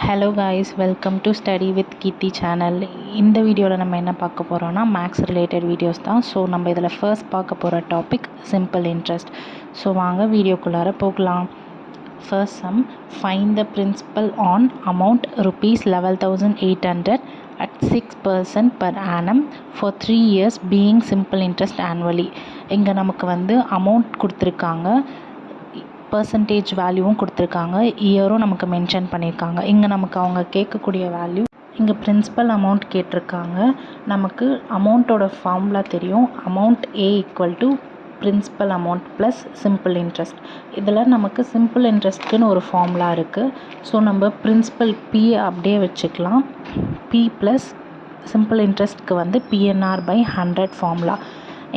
Hello guys, welcome to study with Keerthi channel. இந்த வீடியோவில் நம்ம என்ன பார்க்க போகிறோன்னா மேக்ஸ் ரிலேட்டட் வீடியோஸ் தான். ஸோ நம்ம இதில் ஃபர்ஸ்ட் பார்க்க போகிற டாபிக் சிம்பிள் இன்ட்ரெஸ்ட். ஸோ வாங்க வீடியோக்குள்ளார போகலாம். First sum, find the principal on amount rupees 11,800 at 6% per annum for 3 years being simple interest annually. இங்கே நமக்கு அமௌண்ட் கொடுத்துருக்காங்க, பர்சன்டேஜ் வேல்யூவும் கொடுத்துருக்காங்க, இயரும் நமக்கு மென்ஷன் பண்ணியிருக்காங்க. இங்கே நமக்கு அவங்க கேட்கக்கூடிய வேல்யூ, இங்கே பிரின்சிபல் அமௌண்ட் கேட்டிருக்காங்க. நமக்கு அமௌண்ட்டோட ஃபார்முலா தெரியும். Amount A equal to principal amount plus simple interest. இதில் நமக்கு சிம்பிள் இன்ட்ரெஸ்ட்டுன்னு ஒரு ஃபார்முலா இருக்குது. ஸோ நம்ம பிரின்சிபல் P அப்படியே வச்சுக்கலாம். P ப்ளஸ் சிம்பிள் இன்ட்ரெஸ்ட்க்கு PNR/100 ஃபார்முலா.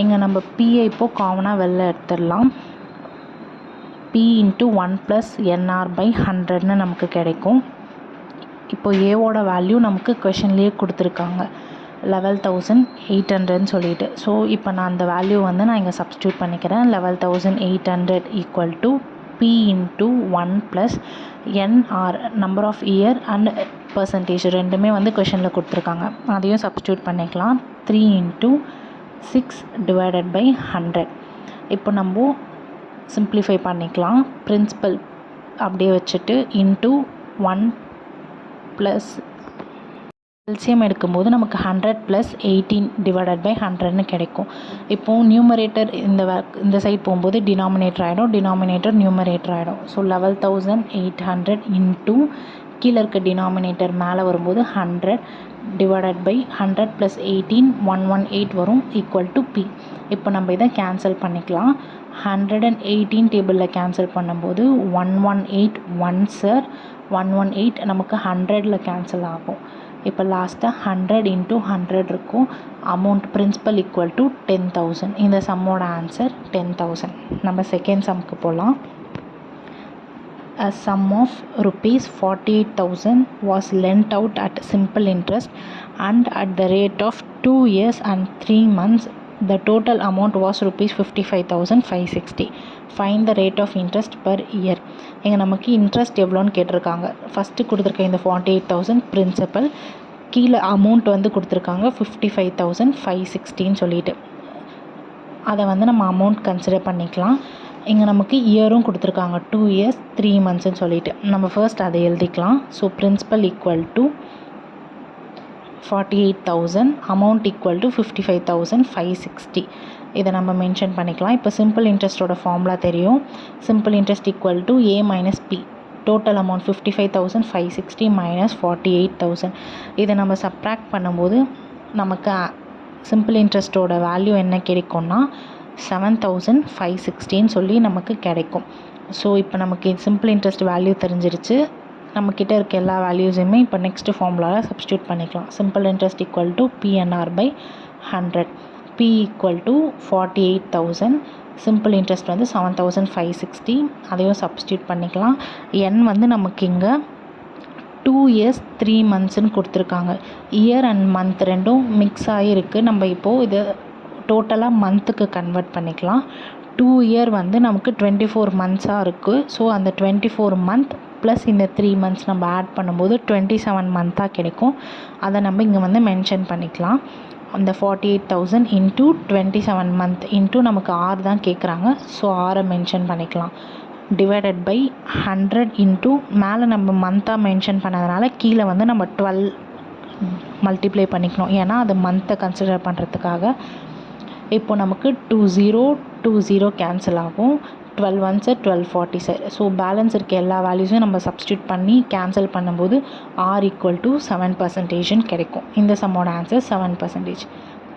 இங்கே நம்ம Pயை இப்போது காமனாக வெளில எடுத்துடலாம். P × 1 + NR/100ன்னு நமக்கு கிடைக்கும். இப்போ ஏவோட வேல்யூ நமக்கு கொஷின்லேயே கொடுத்துருக்காங்க, 11,800ன்னு சொல்லிட்டு. ஸோ இப்போ நான் அந்த வேல்யூ நான் இங்கே சப்ஸ்டியூட் பண்ணிக்கிறேன். 11,800 equal to P × 1 + NR, number of year and percentage ரெண்டுமே கொஷினில் கொடுத்துருக்காங்க. அதையும் சப்ஸ்டியூட் பண்ணிக்கலாம். 3 × 6/100. இப்போ நம்ம சிம்ப்ளிஃபை பண்ணிக்கலாம். பிரின்சிபல் அப்படியே வச்சுட்டு இன்ட்டு 1 ப்ளஸ் எல்சிஎம் எடுக்கும்போது நமக்கு 100 + 18/100ன்னு கிடைக்கும். இப்போது நியூமரேட்டர் இந்த சைட் போகும்போது டினாமினேட்டர் ஆகிடும், டினாமினேட்டர் நியூமரேட்டர் ஆகிடும். ஸோ 11,800 இன்ட்டு கீழே இருக்க டினாமினேட்டர் மேலே வரும்போது 100/100 + 18 118 வரும், ஈக்குவல் டு P. இப்போ நம்ம இதை கேன்சல் பண்ணிக்கலாம். 118 டேபிளில் கேன்சல் பண்ணும்போது 118 1s 118 நமக்கு 100ல் கேன்சல் ஆகும். இப்போ லாஸ்ட்டாக 100 × 100 இருக்கும். Amount principal equal to 10,000. இந்த சம்மோட ஆன்சர் 10,000. நம்ம செகண்ட் சம்க்கு போகலாம். A sum of rupees 48,000 was lent out at simple interest and at the rate of 2 years and 3 months. The total amount was rupees 55,560. Find the rate of interest per year. இங்கே நமக்கு interest எவ்வளோன்னு கேட்டிருக்காங்க. First கொடுத்துருக்க இந்த 48,000 principal, கீழே amount கொடுத்துருக்காங்க 55,560ன்னு சொல்லிட்டு. அதை நம்ம அமௌண்ட் கன்சிடர் பண்ணிக்கலாம். இங்கே நமக்கு இயரும் கொடுத்துருக்காங்க 2 years 3 monthsன்னு சொல்லிட்டு. நம்ம ஃபர்ஸ்ட் அதை எழுதிக்கலாம். So principal equal to 48,000, amount equal to 55,560. இதை நம்ம மென்ஷன் பண்ணிக்கலாம். இப்போ சிம்பிள் இன்ட்ரெஸ்ட்டோட ஃபார்முலா தெரியும். Simple interest equal to A - P. Total amount 55,560 - 48,000. இதை நம்ம சப்ராக்ட் பண்ணும்போது நமக்கு சிம்பிள் இன்ட்ரெஸ்ட்டோட வேல்யூ என்ன கிடைக்கும்னா 7,560ன்னு சொல்லி நமக்கு கிடைக்கும். ஸோ இப்போ நமக்கு சிம்பிள் இன்ட்ரெஸ்ட் வேல்யூ தெரிஞ்சிருச்சு. நம்மக்கிட்ட இருக்க எல்லா வேல்யூஸுமே இப்போ நெக்ஸ்ட்டு ஃபார்முலாவில் சப்ஸ்டியூட் பண்ணிக்கலாம். Simple interest equal to PNR/100. P equal to 48,000, simple interest 7,560. அதையும் சப்ஸ்டியூட் பண்ணிக்கலாம். N நமக்கு இங்கே 2 years 3 monthsன்னு கொடுத்துருக்காங்க. இயர் அண்ட் மந்த் ரெண்டும் மிக்ஸ் ஆகிருக்கு. நம்ம இப்போது இது டோட்டலாக மந்த்துக்கு கன்வெர்ட் பண்ணிக்கலாம். 2 year நமக்கு 24 months இருக்குது. ஸோ அந்த 24 month ப்ளஸ் இந்த 3 months நம்ம ஆட் பண்ணும்போது 27 month கிடைக்கும். அதை நம்ம இங்கே மென்ஷன் பண்ணிக்கலாம். அந்த 48,000 இன்ட்டு 27 month இன்ட்டு நமக்கு 6 தான் கேட்குறாங்க. ஸோ 6 மென்ஷன் பண்ணிக்கலாம். டிவைடட் பை 100 இன்ட்டு மேலே நம்ம மந்த்தாக மென்ஷன் பண்ணதுனால கீழே நம்ம 12 மல்டிப்ளை பண்ணிக்கணும். ஏன்னா அது மந்த்தை கன்சிடர் பண்ணுறதுக்காக. இப்போ நமக்கு 20 கேன்சல் ஆகும். 12 1s 1240. ஸோ பேலன்ஸ் இருக்க எல்லா வேல்யூஸும் நம்ம சப்ஸ்டியூட் பண்ணி கேன்சல் பண்ணும்போது R ஈக்குவல் டு 7% கிடைக்கும். இந்த சம்மோட answer 7%.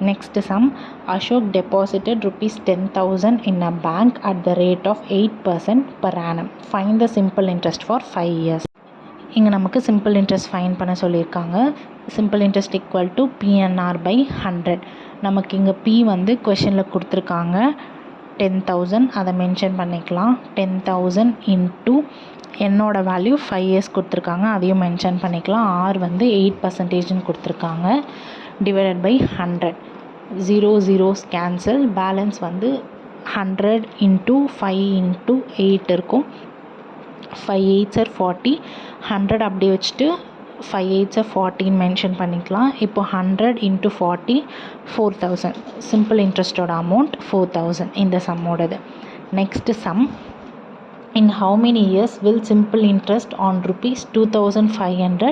Next sum, Ashok deposited rupees 10,000 in a bank at the rate of 8% per annum. Find the simple interest for 5 years. இங்கே நமக்கு சிம்பிள் இன்ட்ரெஸ்ட் ஃபைன் பண்ண சொல்லியிருக்காங்க. Simple interest equal to PNR/100. நமக்கு இங்கே P கொஷனில் கொடுத்துருக்காங்க 10,000. அதை மென்ஷன் பண்ணிக்கலாம். 10,000 இன்ட்டு என்னோட வேல்யூ 5 years கொடுத்துருக்காங்க, அதையும் மென்ஷன் பண்ணிக்கலாம். R 8%ன்னு கொடுத்துருக்காங்க. Divided by 100. 0 zeros cancel. Balance 100 into 5 into 8 இருக்கும். 5 8s are 40, 100 அப்படியே வச்சுட்டு 5 8s are 40 மென்ஷன் பண்ணிக்கலாம். இப்போ 100 into 40 4000. சிம்பிள் இன்ட்ரெஸ்டோட அமௌண்ட் 4000 இந்த சம்மோடது. Next sum, in how many years will simple interest on rupees 2500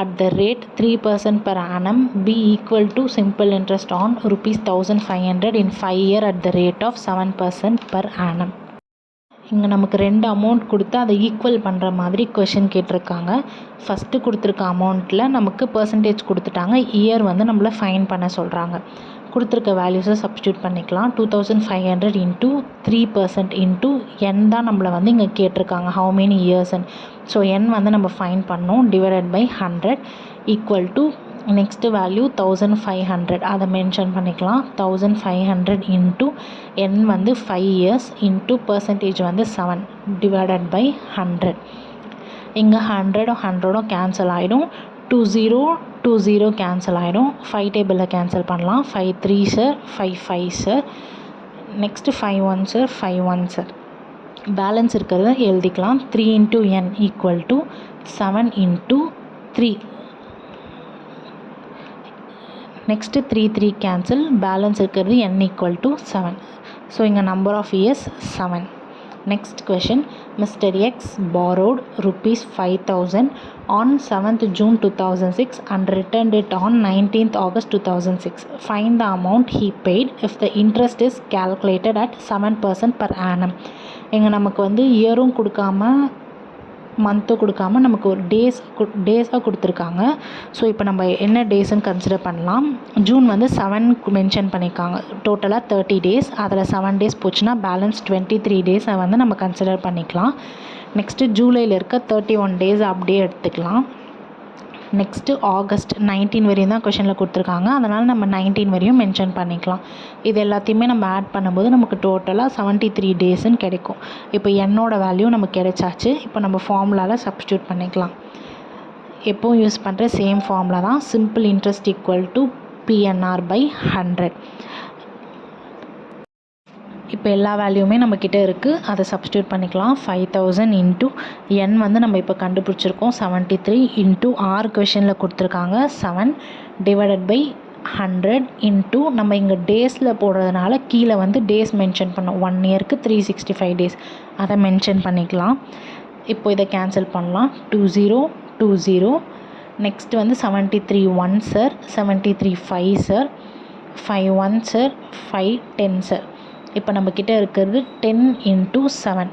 at the rate 3% per annum be equal to simple interest on rupees 1500 in 5 years at the rate of 7% per annum? இங்கே நமக்கு ரெண்டு amount கொடுத்து அதை equal பண்ணுற மாதிரி question கேட்டிருக்காங்க. First கொடுத்துருக்க அமௌண்ட்டில் நமக்கு பர்சன்டேஜ் கொடுத்துட்டாங்க, இயர் வந்து நம்மளை ஃபைன் பண்ண சொல்கிறாங்க. கொடுத்துருக்க வேல்யூஸை சப்ஸ்டியூட் பண்ணிக்கலாம். 2500 இன்ட்டு 3% இன்ட்டு n தான் நம்மளை வந்து இங்கே கேட்டிருக்காங்க, ஹவு மெனி இயர்ஸ்ன்னு. ஸோ n வந்து நம்ம ஃபைன் பண்ணோம், divided by 100 equal to next value 1500 அதை மென்ஷன் பண்ணிக்கலாம். 1500 இன்ட்டு n வந்து 5 இயர்ஸ் இன்ட்டு பர்சன்டேஜ் வந்து 7 டிவைடட் பை 100. இங்கே 100 கேன்சல் ஆகிடும், 20 கேன்சல் ஆகிடும். 5 டேபிளில் கேன்சல் பண்ணலாம். 5 3 sir, 5 5 sir, next 5 1 sir, 5 1 sir. Balance இருக்கிறத எழுதிக்கலாம். 3 into n equal to 7 into 3. Next 3 3 cancel, balance இருக்கிறது n ஈக்குவல் டு 7. ஸோ இங்கே number of years 7. Next question, mister X borrowed rupees 5000 on 7th June 2006 and returned it on 19th August 2006. Find the amount he paid if the interest is calculated at 7% per annum. இங்கே நமக்கு வந்து இயரும் கொடுக்காம மந்த்தும் கொடுக்காம நமக்கு ஒரு டேஸாக கொடுத்துருக்காங்க. So இப்போ நம்ம என்ன டேஸ்ன்னு கன்சிடர் பண்ணலாம். ஜூன் வந்து 7 மென்ஷன் பண்ணியிருக்காங்க, டோட்டலாக 30 days. அதில் 7 days போச்சுன்னா பேலன்ஸ் 23 days வந்து நம்ம கன்சிடர் பண்ணிக்கலாம். நெக்ஸ்ட்டு ஜூலையில் இருக்க 31 days அப்படியே எடுத்துக்கலாம். நெக்ஸ்ட்டு ஆகஸ்ட் 19 வரையும் தான் கொஷனில் கொடுத்துருக்காங்க, அதனால் நம்ம 19 வரையும் மென்ஷன் பண்ணிக்கலாம். இது எல்லாத்தையுமே நம்ம ஆட் பண்ணும்போது நமக்கு டோட்டலாக 73 daysன்னு கிடைக்கும். இப்போ என்னோட வேல்யூ நமக்கு கிடைச்சாச்சு. இப்போ நம்ம ஃபார்முலாவில் சப்ஸ்டியூட் பண்ணிக்கலாம். எப்போவும் யூஸ் பண்ணுற சேம் ஃபார்முலா தான், simple interest equal to PNR by 100. இப்போ எல்லா வேல்யூமே நம்மக்கிட்ட இருக்குது, அதை சப்ஸ்டியூட் பண்ணிக்கலாம். 5000 இன்ட்டு n வந்து நம்ம இப்போ கண்டுபிடிச்சிருக்கோம் 73 இன்ட்டு ஆர் கொஷனில் கொடுத்துருக்காங்க 7 டிவைடட் பை 100 இன்ட்டு நம்ம இங்கே டேஸில் போடுறதுனால கீழே வந்து டேஸ் மென்ஷன் பண்ணோம். 1 இயருக்கு 365 days அதை மென்ஷன் பண்ணிக்கலாம். இப்போ இதை கேன்சல் பண்ணலாம். 20 நெக்ஸ்ட் வந்து 73 1 சார், 73 5 சார், 5 1 சார், 5 10 சார். இப்போ நம்மக்கிட்ட இருக்கிறது 10 into 7,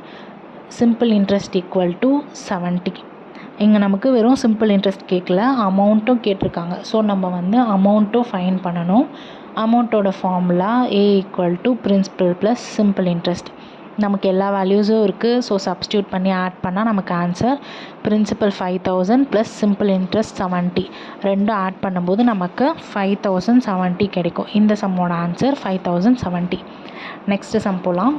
simple interest equal to 70. இங்கே நமக்கு வெறும் சிம்பிள் இன்ட்ரெஸ்ட் கேட்கல, அமௌண்ட்டும் கேட்டிருக்காங்க. ஸோ நம்ம வந்து அமௌண்ட்டும் ஃபைன் பண்ணணும். அமௌண்ட்டோட formula A equal to principal plus simple interest. நமக்கு எல்லா வேல்யூஸும் இருக்குது. ஸோ சப்ஸ்டியூட் பண்ணி ஆட் பண்ணால் நமக்கு answer principal 5000 plus simple interest 70 ரெண்டும் ஆட் பண்ணும்போது நமக்கு 5070 கிடைக்கும். இந்த சம்மோட ஆன்சர் 5070. நெக்ஸ்ட் சம் போகலாம்.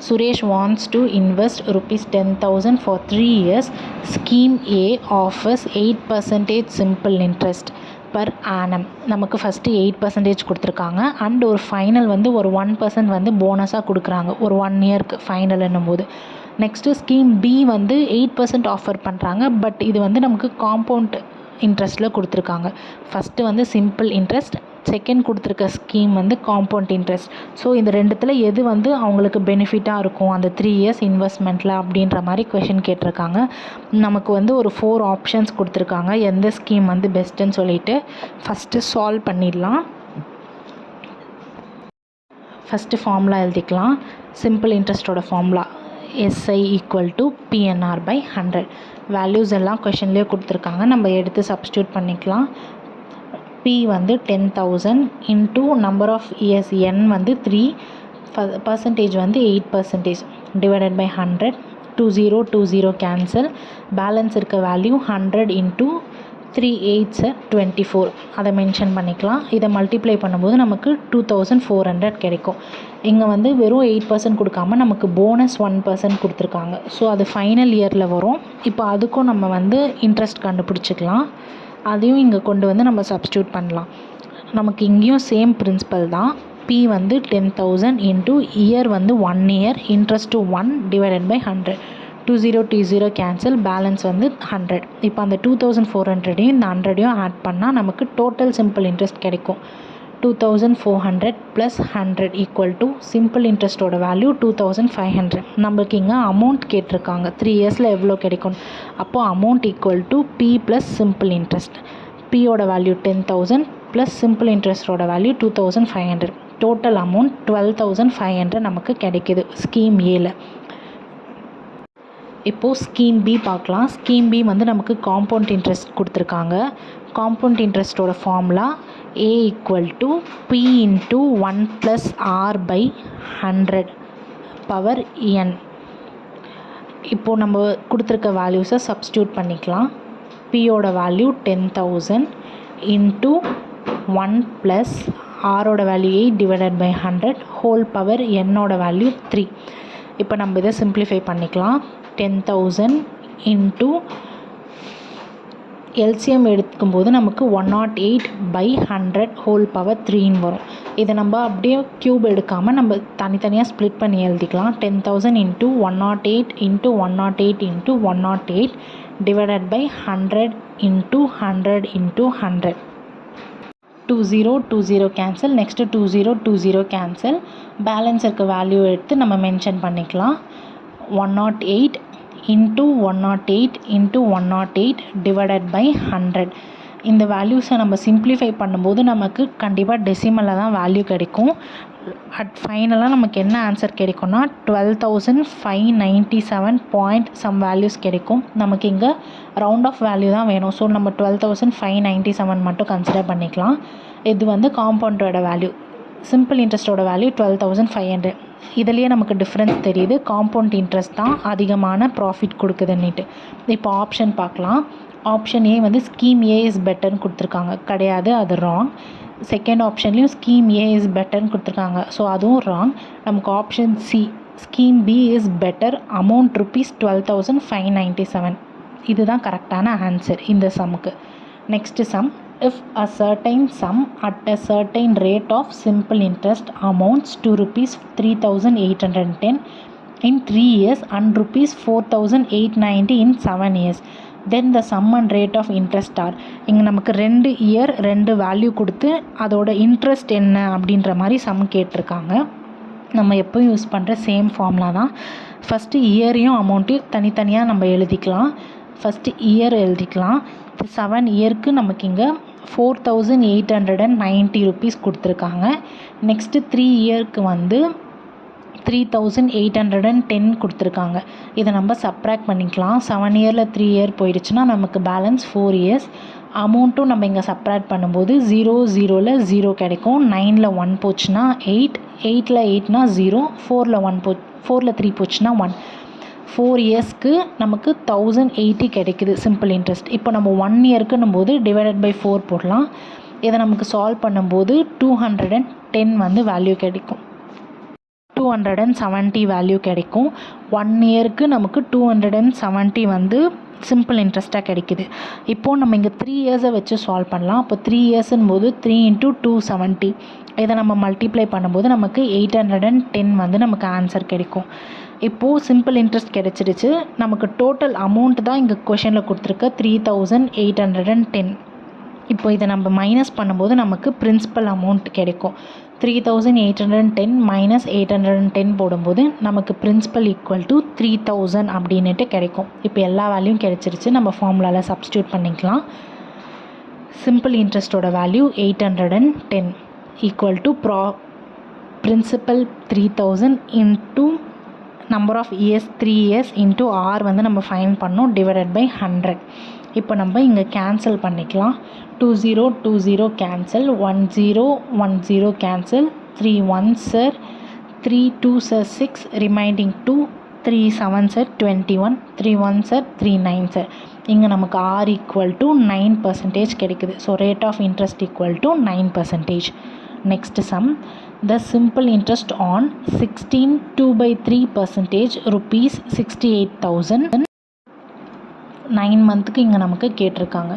Suresh wants to invest rupees 10,000 for 3 years. Scheme A offers 8% simple interest per annum. நமக்கு ஃபஸ்ட்டு 8% கொடுத்துருக்காங்க அண்ட் ஒரு ஃபைனல் வந்து ஒரு 1% வந்து போனஸாக கொடுக்குறாங்க ஒரு 1 இயருக்கு ஃபைனல் என்னும்போது. நெக்ஸ்ட்டு ஸ்கீம் பி வந்து 8% ஆஃபர் பண்ணுறாங்க, பட் இது வந்து நமக்கு காம்பவுண்ட் இன்ட்ரெஸ்ட்டில் கொடுத்துருக்காங்க. ஃபஸ்ட்டு வந்து சிம்பிள் இன்ட்ரெஸ்ட், செகண்ட் கொடுத்துருக்க ஸ்கீம் வந்து காம்பவுண்ட் இன்ட்ரெஸ்ட். ஸோ இந்த ரெண்டுத்தில் எது வந்து அவங்களுக்கு பெனிஃபிட்டாக இருக்கும் அந்த 3 years இன்வெஸ்ட்மெண்ட்டில் அப்படின்ற மாதிரி கொஷின் கேட்டிருக்காங்க. நமக்கு வந்து ஒரு 4 ஆப்ஷன்ஸ் கொடுத்துருக்காங்க, எந்த ஸ்கீம் வந்து பெஸ்ட்டுன்னு சொல்லிட்டு ஃபஸ்ட்டு சால்வ் பண்ணிடலாம். ஃபஸ்ட்டு ஃபார்முலா எழுதிக்கலாம். சிம்பிள் இன்ட்ரெஸ்ட்டோட formula SI equal to PNR by 100. Values எல்லாம் கொஷின்லேயே கொடுத்துருக்காங்க, நம்ம எடுத்து சப்ஸ்டியூட் பண்ணிக்கலாம். P வந்து 10,000 into number of years n வந்து 3, பர்சன்டேஜ் வந்து 8% டிவைடட் பை 100. 20 கேன்சல், பேலன்ஸ் இருக்க வேல்யூ 100 இன்ட்டு 3 8s 24 அதை மென்ஷன் பண்ணிக்கலாம். இதை மல்டிப்ளை பண்ணும்போது நமக்கு 2400 கிடைக்கும். இங்கே வந்து வெறும் 8% கொடுக்காம நமக்கு போனஸ் 1% கொடுத்துருக்காங்க. ஸோ அது ஃபைனல் இயரில் வரும். இப்போ அதுக்கும் நம்ம வந்து இன்ட்ரெஸ்ட் கண்டுபிடிச்சிக்கலாம். அதையும் இங்கே கொண்டு வந்து நம்ம சப்ஸ்டியூட் பண்ணலாம். நமக்கு இங்கேயும் சேம் பிரின்சிபல் தான். P வந்து 10,000 இன்ட்டு இயர் வந்து 1 year, interest to 1 divided by 100. 20 cancel, balance வந்து 100. இப்போ அந்த 2400 இந்த 100 ஆட் பண்ணால் நமக்கு டோட்டல் சிம்பிள் இன்ட்ரெஸ்ட் கிடைக்கும். 2400 + 100 = சிம்பிள் இன்ட்ரெஸ்ட்டோட வேல்யூ 2500. நம்மளுக்கு இங்கே அமௌண்ட் கேட்டிருக்காங்க 3 இயர்ஸில் எவ்வளோ கிடைக்கும். அப்போது அமௌண்ட் = P + சிம்பிள் இன்ட்ரெஸ்ட். பியோட வேல்யூ 10,000 + சிம்பிள் இன்ட்ரெஸ்ட்டோட வேல்யூ 2500. டோட்டல் அமௌண்ட் 12,500 நமக்கு கிடைக்கிது ஸ்கீம் ஏல. இப்போது ஸ்கீம் பி பார்க்கலாம். ஸ்கீம் பி வந்து நமக்கு காம்பவுண்ட் இன்ட்ரெஸ்ட் கொடுத்துருக்காங்க. காம்பவுண்ட் இன்ட்ரெஸ்ட்டோட formula A = P × 1 + R/100 power n. இப்போது நம்ம கொடுத்துருக்க வேல்யூஸை சப்ஸ்டியூட் பண்ணிக்கலாம். பியோட வேல்யூ 10,000 × 1 + ஆரோட வேல்யூ 8/100 ஹோல் பவர் என்னோட வேல்யூ 3. இப்போ நம்ம இதை சிம்பிளிஃபை பண்ணிக்கலாம். 10,000 × எல்சிஎம் எடுக்கும்போது நமக்கு 108/100 ஹோல் பவர் 3ன்னு வரும். இதை நம்ம அப்படியே க்யூப் எடுக்காமல் நம்ம தனித்தனியாக ஸ்ப்ளிட் பண்ணி எழுதிக்கலாம். 10,000 × 108 × 108 × 108 /100 × 100 × 100. 20 கேன்சல். Next 20 cancel. பேலன்ஸ் இருக்க வேல்யூ எடுத்து நம்ம மென்ஷன் பண்ணிக்கலாம். 108 × 108 × 108 /100. இந்த வேல்யூஸை நம்ம சிம்ப்ளிஃபை பண்ணும்போது நமக்கு கண்டிப்பாக டெசிமலில் தான் வேல்யூ கிடைக்கும். ஃபைனலாக நமக்கு என்ன ஆன்சர் கிடைக்கும்னா 12,597 பாயிண்ட் சம் வேல்யூஸ் கிடைக்கும். நமக்கு இங்கே ரவுண்ட் ஆஃப் வேல்யூ தான் வேணும். ஸோ நம்ம 12,597 மட்டும் கன்சிடர் பண்ணிக்கலாம். இது வந்து காம்பவுண்டோட வேல்யூ. சிம்பிள் இன்ட்ரெஸ்ட்டோட வேல்யூ 12,500. இதுலேயே நமக்கு டிஃப்ரென்ஸ் தெரியுது. காம்பவுண்ட் இன்ட்ரெஸ்ட் தான் அதிகமான ப்ராஃபிட் கொடுக்குதுன்னுட்டு. இப்போ ஆப்ஷன் பார்க்கலாம். ஆப்ஷன் ஏ வந்து ஸ்கீம் ஏ இஸ் பெட்டர்னு கொடுத்துருக்காங்க. கிடையாது, அது ராங். செகண்ட் ஆப்ஷன்லேயும் ஸ்கீம் ஏ இஸ் பெட்டர்னு கொடுத்துருக்காங்க. ஸோ அதுவும் ராங். நமக்கு option C scheme B is better, amount ₹12,597. இதுதான் கரெக்டான ஆன்சர் இந்த சம்முக்கு. Next sum. If a certain sum at a certain rate of simple interest amounts to ₹3,810 in 3 years and ₹4,890 in 7 years, then the sum and rate of interest are. இங்கே நமக்கு 2 year 2 value கொடுத்து அதோட interest என்ன அப்படின்ற மாதிரி some கேட்டிருக்காங்க. நம்ம எப்போயும் யூஸ் பண்ணுற சேம் ஃபார்முலா தான். ஃபஸ்ட்டு இயரையும் அமௌண்ட்டையும் தனித்தனியாக நம்ம எழுதிக்கலாம். ஃபஸ்ட்டு இயர் எழுதிக்கலாம். 7 இயருக்கு நமக்கு இங்கே ₹4,890 கொடுத்துருக்காங்க. நெக்ஸ்ட்டு 3 இயருக்கு வந்து 3,810 கொடுத்துருக்காங்க. இதை நம்ம சப்ராக்ட் பண்ணிக்கலாம். 7 இயரில் 3 இயர் போயிடுச்சுன்னா நமக்கு பேலன்ஸ் 4 இயர்ஸ். அமௌண்ட்டும் நம்ம இங்கே சப்ராக்ட் பண்ணும்போது 0 0ல் 0 கிடைக்கும். 9ல் 1 போச்சுன்னா 8, 8ல் 8னா 0, 4ல் 3 போச்சுன்னா 1. 4 இயர்ஸ்க்கு நமக்கு 1,080 கிடைக்குது சிம்பிள் இன்ட்ரெஸ்ட். இப்போ நம்ம 1 இயர்க்குன்னும் போது /4 போடலாம். இதை நமக்கு சால்வ் பண்ணும்போது 210 வந்து வேல்யூ கிடைக்கும். 270 வேல்யூ கிடைக்கும். 1 இயருக்கு நமக்கு 270 வந்து சிம்பிள் இன்ட்ரெஸ்ட்டாக கிடைக்குது. இப்போது நம்ம இங்கே 3 இயர்ஸை வச்சு சால்வ் பண்ணலாம். அப்போ 3 இயர்ஸ்ன்னு போது 3 × 270 இதை நம்ம மல்டிப்ளை பண்ணும்போது நமக்கு 810 வந்து நமக்கு ஆன்சர் கிடைக்கும். இப்போது சிம்பிள் இன்ட்ரெஸ்ட் கிடைச்சிடுச்சு. நமக்கு டோட்டல் அமௌண்ட் தான் இங்கே கொஷனில் கொடுத்துருக்க 3,810. இப்போ இதை நம்ம மைனஸ் பண்ணும்போது நமக்கு பிரின்சிபல் அமௌண்ட் கிடைக்கும். 3,810 மைனஸ் 810 போடும்போது நமக்கு பிரின்சிபல் = 3,000 அப்படின்ட்டு கிடைக்கும். இப்போ எல்லா வேல்யூவும் கிடைச்சிருச்சு. நம்ம ஃபார்முலாவில் சப்ஸ்டியூட் பண்ணிக்கலாம். சிம்பிள் இன்ட்ரெஸ்ட்டோட value 810 = principal 3,000 into number of years 3 years into R வந்து நம்ம ஃபைண்ட் பண்ணோம் /100. இப்போ நம்ம இங்கே கேன்சல் பண்ணிக்கலாம். 20 cancel, 10 cancel, 3 1s 3 2s 6, reminding 2, 3 7s 21, 3 1s 3 9s. இங்கே நமக்கு R = 9% கிடைக்குது. So rate of interest = 9%. Next sum. The simple interest on 16 2/3% ₹68,000 9 மந்த்துக்கு இங்கே நமக்கு கேட்டிருக்காங்க.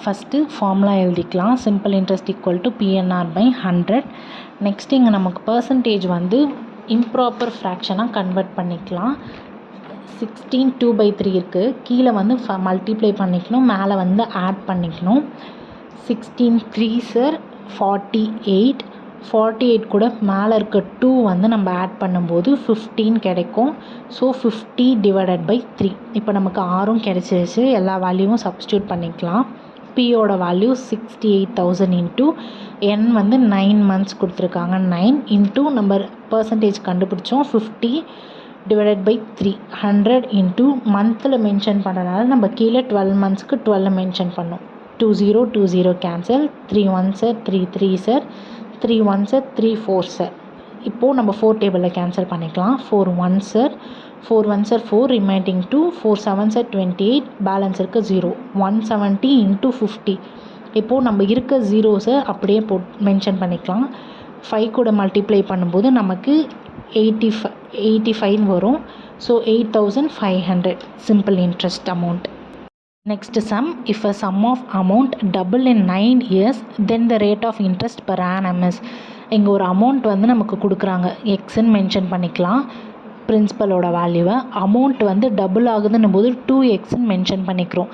ஃபஸ்ட்டு ஃபார்முலா எழுதிக்கலாம். Simple interest = PNR/100. நெக்ஸ்ட்டு இங்கே நமக்கு பர்சன்டேஜ் வந்து இம்ப்ராப்பர் ஃப்ராக்ஷனாக கன்வெர்ட் பண்ணிக்கலாம். 16 2/3 இருக்குது. கீழே வந்து மல்டிப்ளை பண்ணிக்கணும், மேலே வந்து ஆட் பண்ணிக்கணும். 16 3s 48. 48 கூட மேலே இருக்க 2 வந்து நம்ம ஆட் பண்ணும்போது 15 கிடைக்கும். ஸோ 50/3. இப்போ நமக்கு ஆரும் கிடைச்சிருச்சு. எல்லா வேல்யூவும் சப்ஸ்டியூட் பண்ணிக்கலாம். பியோட வேல்யூ 68,000 இன்ட்டு n வந்து 9 months கொடுத்துருக்காங்க. 9 இன்ட்டு நம்ம பர்சன்டேஜ் கண்டுபிடிச்சோம் 50/3. 100 இன்ட்டு மந்தில் மென்ஷன் பண்ணுறதுனால நம்ம கீழே 12 monthsக்கு 12 மென்ஷன் பண்ணோம். 20 20 cancel. 3 1s 3 3s 3 1s 3 4s. இப்போது நம்ம 4 டேபிளில் கேன்சல் பண்ணிக்கலாம். 4 1s 4 1s 4 remaining 2 4 7s 28 balance இருக்குது 0. 170 இன்ட்டு 50. இப்போது நம்ம இருக்க ஜீரோஸை அப்படியே மென்ஷன் பண்ணிக்கலாம். 5 கூட மல்டிப்ளை பண்ணும்போது நமக்கு 85 வரும். So 8500 simple interest amount. Next sum, if a sum of amount double in 9 years then the rate of interest per annum is. இங்கே ஒரு அமௌண்ட் வந்து நமக்கு கொடுக்குறாங்க, எக்ஸ்ன்னு மென்ஷன் பண்ணிக்கலாம் பிரின்சிபலோட வேல்யூவை. அமௌண்ட் வந்து டபுள் ஆகுதுன்னும் போது 2xன்னு மென்ஷன் பண்ணிக்கிறோம்.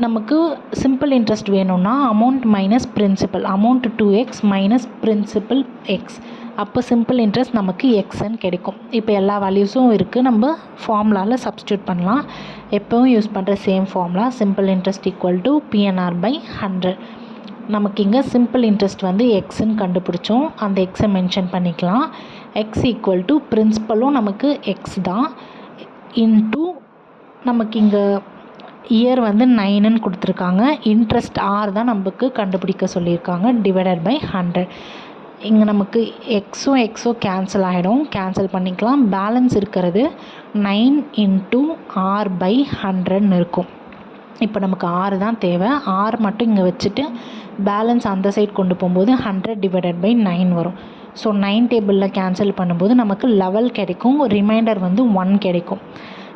நமக்கு சிம்பிள் இன்ட்ரெஸ்ட் வேணும்னா amount minus principal, amount 2x minus principal x. அப்போ சிம்பிள் இன்ட்ரெஸ்ட் நமக்கு எக்ஸ்ன்னு கிடைக்கும். இப்போ எல்லா வேல்யூஸும் இருக்குது, நம்ம ஃபார்முலாவில் சப்ஸ்டியூட் பண்ணலாம். எப்போவும் யூஸ் பண்ணுற same formula, simple interest equal to PNR/100. நமக்கு இங்கே சிம்பிள் இன்ட்ரெஸ்ட் வந்து எக்ஸ்ன்னு கண்டுபிடிச்சோம், அந்த எக்ஸை மென்ஷன் பண்ணிக்கலாம். எக்ஸ் ஈக்குவல் டு பிரின்சிபலும் நமக்கு எக்ஸ் தான், இன்ட்டு நமக்கு இங்கே இயர் வந்து 9ன்னு கொடுத்துருக்காங்க. இன்ட்ரெஸ்ட் ஆர் தான் நமக்கு கண்டுபிடிக்க சொல்லியிருக்காங்க, /100. இங்கே நமக்கு எக்ஸும் கேன்சல் ஆகிடும், கேன்சல் பண்ணிக்கலாம். பேலன்ஸ் இருக்கிறது 9 இன்ட்டு R/100ன்னு இருக்கும். இப்போ நமக்கு ஆறு தான் தேவை. ஆர் மட்டும் இங்கே வச்சுட்டு பேலன்ஸ் அந்த சைட் கொண்டு போகும்போது 100/9 வரும். ஸோ 9 டேபிளில் கேன்சல் பண்ணும்போது நமக்கு 11 கிடைக்கும், ரிமைண்டர் வந்து 1 கிடைக்கும்.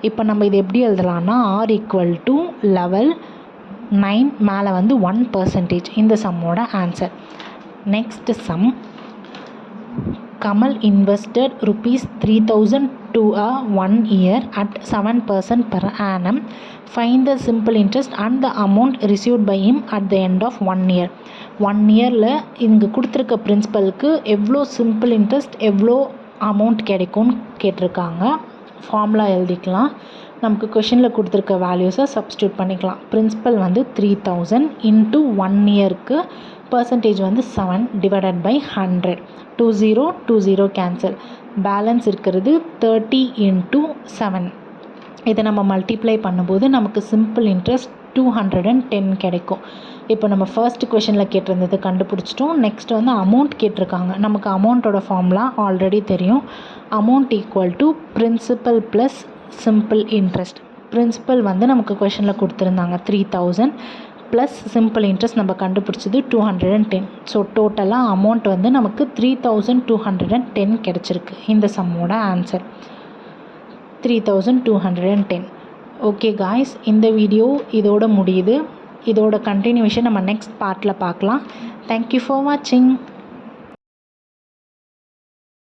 இப்போ நம்ம இது எப்படி எழுதலாம்னா R ஈக்குவல் டு 11 9 மேலே வந்து 1%. இந்த சம்மோட answer. Next sum, Kamal invested ₹3,000 to a 1 year at 7% per annum. Find the simple interest and the amount received by him at the end of 1 year. 1 இயரில் இங்கே கொடுத்துருக்க பிரின்சிபலுக்கு எவ்வளோ சிம்பிள் இன்ட்ரெஸ்ட் எவ்வளோ amount கிடைக்கும்னு கேட்டிருக்காங்க. ஃபார்முலா எழுதிக்கலாம். நமக்கு கொஷினில் கொடுத்துருக்க வேல்யூஸை சப்ஸ்டியூட் பண்ணிக்கலாம். பிரின்சிபல் வந்து 3000 இன்ட்டு 1 இயருக்கு பர்சன்டேஜ் வந்து 7/100. 20 கேன்சல். பேலன்ஸ் இருக்கிறது 30 இன்ட்டு 7. இதை நம்ம மல்டிப்ளை பண்ணும்போது நமக்கு சிம்பிள் இன்ட்ரெஸ்ட் 210 கிடைக்கும். இப்போ நம்ம ஃபர்ஸ்ட் கொஷனில் கேட்டிருந்தது கண்டுபிடிச்சிட்டோம். நெக்ஸ்ட் வந்து அமௌண்ட் கேட்டிருக்காங்க. நமக்கு அமௌண்ட்டோட ஃபார்முலா ஆல்ரெடி தெரியும். Amount equal to principal plus simple interest. Principal வந்து நமக்கு கொஷனில் கொடுத்துருந்தாங்க 3000 ப்ளஸ் சிம்பிள் இன்ட்ரெஸ்ட் நம்ம கண்டுபிடிச்சது 210. ஸோ டோட்டலாக அமௌண்ட் வந்து நமக்கு 3210 கிடச்சிருக்கு. இந்த சம்மோட ஆன்சர் 3210. ஓகே காய்ஸ், இந்த வீடியோ இதோட முடியுது. இதோட கண்டினியூஷன் நம்ம நெக்ஸ்ட் பார்ட்டில் பார்க்கலாம். தேங்க்யூ ஃபார் வாட்சிங்.